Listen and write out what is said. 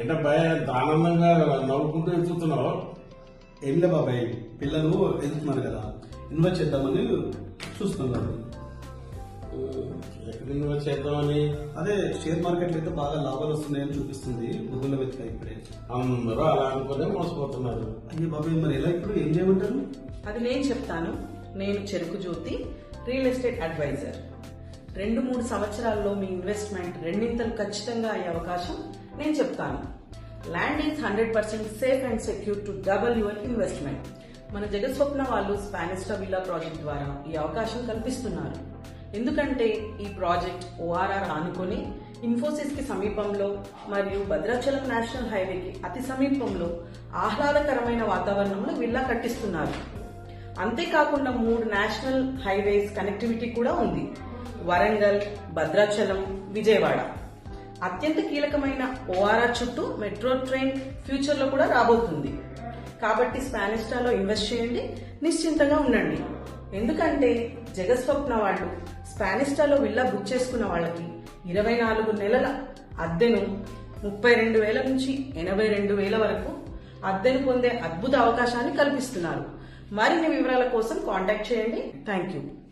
ఏంటో భయ ఎంత ఆనందంగా నవ్వుకుంటూ ఎత్తుతున్నావు. ఏం లే బాబాయ్, పిల్లలు వెళ్తున్నారు కదా, ఇన్వెస్ట్ చేద్దామని చూస్తున్నారు. ఎక్కడి నుంచి చేద్దామని? అదే షేర్ మార్కెట్ అయితే బాగా లాభాలు వస్తున్నాయని చూపిస్తుంది. గూగుల్లో వెతికా ఇప్పుడే. అందరూ అలా అనుకునే మోసపోతున్నారు. అయ్యే బాబాయ్, మరి ఎలా ఇప్పుడు ఏం చేయమంటారు? అది నేను చెప్తాను. నేను చెరుకు జ్యోతి, రియల్ ఎస్టేట్ అడ్వైజర్. 2-3 సంవత్సరాల్లో మీ ఇన్వెస్ట్మెంట్ రెండింతలు ఖచ్చితంగా అయ్యే అవకాశం నేను చెప్తాను. Land is 100% safe and secure to double your investment. మన జగస్వప్న వాళ్ళు స్పానిస్టా విల్లా ప్రాజెక్ట్ ద్వారా ఈ అవకాశం కల్పిస్తున్నారు. ఎందుకంటే ఈ ప్రాజెక్ట్ ORR ఆనుకొని ఇన్ఫోసిస్ కి సమీపంలో మరియు భద్రాచలం నేషనల్ హైవేకి అతి సమీపంలో ఆహ్లాదకరమైన వాతావరణంలో విల్లా కట్టిస్తున్నారు. అంతేకాకుండా 3 నేషనల్ హైవేస్ కనెక్టివిటీ కూడా ఉంది. వరంగల్, భద్రాచలం, విజయవాడ. అత్యంత కీలకమైన ORR చుట్టూ మెట్రో ట్రైన్ ఫ్యూచర్ లో కూడా రాబోతుంది. కాబట్టి స్పానిస్టాలో ఇన్వెస్ట్ చేయండి, నిశ్చింతగా ఉండండి. ఎందుకంటే జగస్వప్న వాళ్ళు స్పానిస్టాలో విల్లా బుక్ చేసుకున్న వాళ్ళకి 24 నెలల అద్దెను 32,000 నుంచి 82,000 వరకు అద్దెను పొందే అద్భుత అవకాశాన్ని కల్పిస్తున్నారు. మరిన్ని వివరాల కోసం కాంటాక్ట్ చేయండి. Thank you.